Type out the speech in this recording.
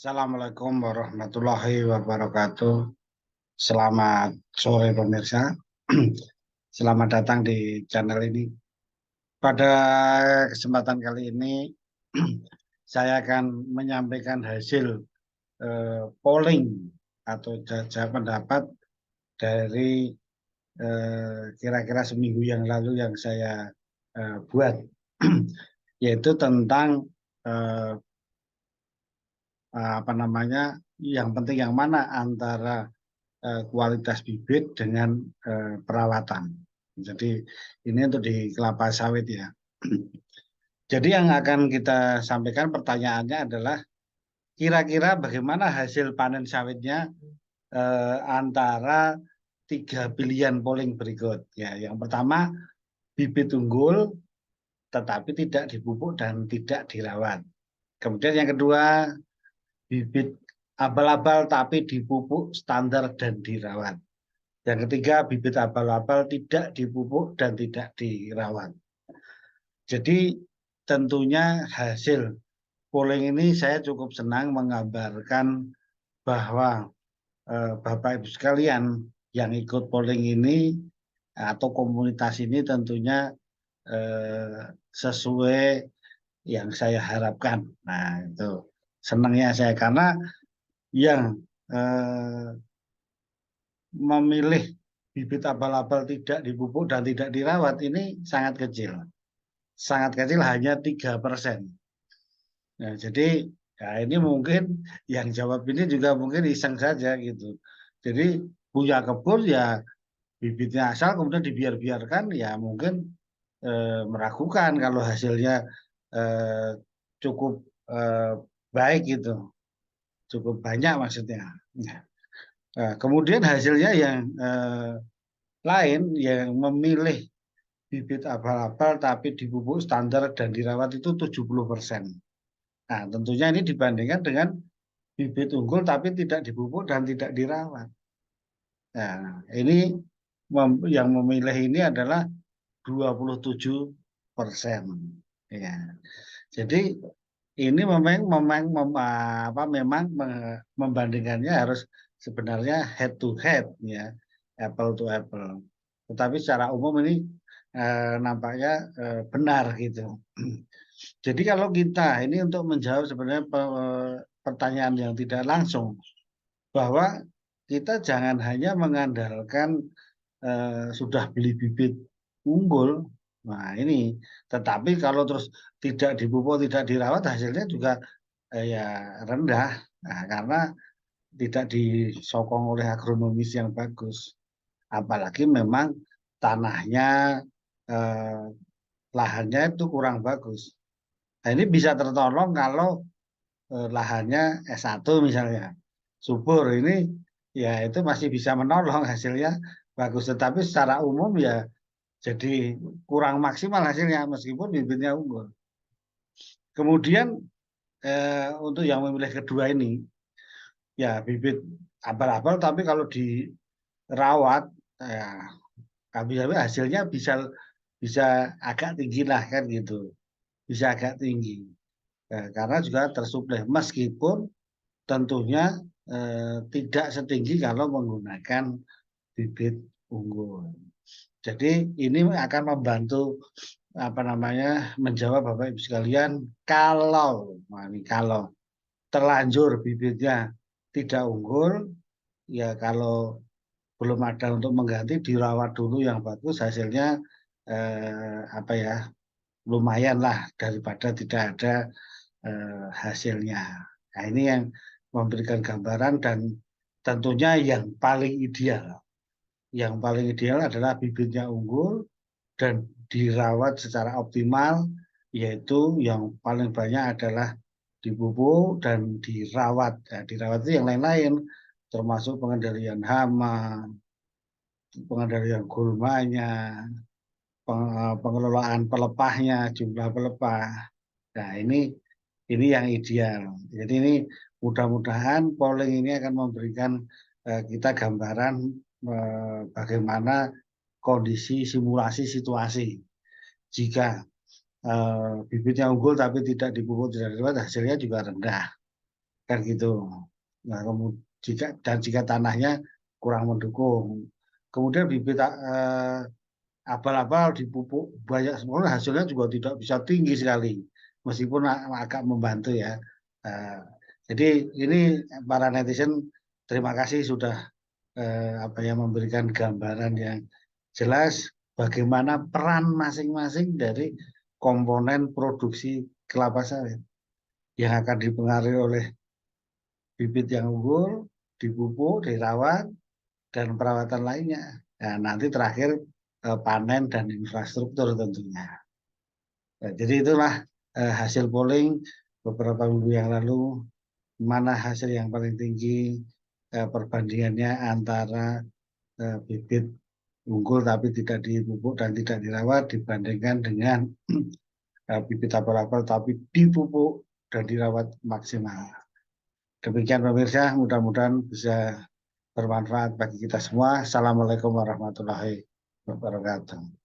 Assalamualaikum warahmatullahi wabarakatuh. Selamat sore pemirsa. Selamat datang di channel ini. Pada kesempatan kali ini saya akan menyampaikan hasil polling atau jajak pendapat dari kira-kira seminggu yang lalu yang saya buat, yaitu tentang apa namanya, yang penting yang mana antara kualitas bibit dengan perawatan. Jadi ini untuk di kelapa sawit ya. Jadi yang akan kita sampaikan pertanyaannya adalah kira-kira bagaimana hasil panen sawitnya antara tiga pilihan polling berikut ya. Yang pertama, bibit unggul tetapi tidak dipupuk dan tidak dirawat. Kemudian yang kedua, bibit abal-abal tapi dipupuk standar dan dirawat. Yang ketiga, bibit abal-abal tidak dipupuk dan tidak dirawat. Jadi tentunya hasil polling ini saya cukup senang menggambarkan bahwa Bapak Ibu sekalian yang ikut polling ini atau komunitas ini tentunya sesuai yang saya harapkan. Nah itu senangnya saya karena yang memilih bibit abal-abal tidak dipupuk dan tidak dirawat ini sangat kecil. Sangat kecil, hanya 3%. Nah, jadi ya ini mungkin yang jawab ini juga mungkin iseng saja gitu. Jadi punya kebun ya bibitnya asal kemudian dibiarkan ya mungkin meragukan kalau hasilnya eh, cukup eh, baik gitu, cukup banyak maksudnya. Nah, kemudian hasilnya yang lain yang memilih bibit abal-abal tapi dipupuk standar dan dirawat itu 70%. Nah, tentunya ini dibandingkan dengan bibit unggul tapi tidak dipupuk dan tidak dirawat. Nah, ini yang memilih ini adalah 27%. Ya. Jadi ini memang membandingkannya harus sebenarnya head to head ya, apple to apple. Tetapi secara umum ini nampaknya benar gitu. Jadi kalau kita ini untuk menjawab sebenarnya pertanyaan yang tidak langsung, bahwa kita jangan hanya mengandalkan sudah beli bibit unggul, nah ini, tetapi kalau terus tidak dipupuk, tidak dirawat, hasilnya juga ya rendah, nah, karena tidak disokong oleh agronomis yang bagus, apalagi memang tanahnya eh, lahannya itu kurang bagus. Nah, ini bisa tertolong kalau lahannya S1 misalnya, subur, ini ya itu masih bisa menolong hasilnya bagus. Tetapi secara umum ya jadi kurang maksimal hasilnya meskipun bibitnya unggul. Kemudian untuk yang memilih kedua ini, ya bibit abal-abal tapi kalau dirawat ya habis-habis hasilnya bisa bisa agak tinggi lah kan gitu, bisa agak tinggi. Karena juga tersuplai meskipun tentunya tidak setinggi kalau menggunakan bibit unggul. Jadi ini akan membantu apa namanya menjawab Bapak Ibu sekalian, kalau terlanjur bibitnya tidak unggul, ya kalau belum ada untuk mengganti, dirawat dulu yang bagus, hasilnya apa ya, lumayan lah daripada tidak ada hasilnya. Nah, ini yang memberikan gambaran dan tentunya yang paling ideal. Yang paling ideal adalah bibitnya unggul dan dirawat secara optimal, yaitu yang paling banyak adalah dipupuk dan dirawat. Nah, dirawat itu yang lain-lain, termasuk pengendalian hama, pengendalian gulmanya, pengelolaan pelepahnya, jumlah pelepah. Nah, ini yang ideal. Jadi ini mudah-mudahan polling ini akan memberikan kita gambaran bagaimana kondisi simulasi situasi jika bibitnya unggul tapi tidak dipupuk, tidak dirawat, hasilnya juga rendah. kan gitu. Nah, jika tanahnya kurang mendukung, kemudian bibit abal-abal dipupuk banyak semua, hasilnya juga tidak bisa tinggi sekali, meskipun agak membantu ya. Eh, jadi ini para netizen terima kasih sudah memberikan gambaran yang jelas bagaimana peran masing-masing dari komponen produksi kelapa sawit yang akan dipengaruhi oleh bibit yang unggul, dipupuk, dirawat, dan perawatan lainnya. Nah, nanti terakhir panen dan infrastruktur tentunya. Nah, jadi itulah hasil polling beberapa minggu yang lalu, mana hasil yang paling tinggi perbandingannya antara bibit unggul tapi tidak dipupuk dan tidak dirawat dibandingkan dengan bibit apel-apel tapi dipupuk dan dirawat maksimal. Demikian pemirsa, mudah-mudahan bisa bermanfaat bagi kita semua. Assalamualaikum warahmatullahi wabarakatuh.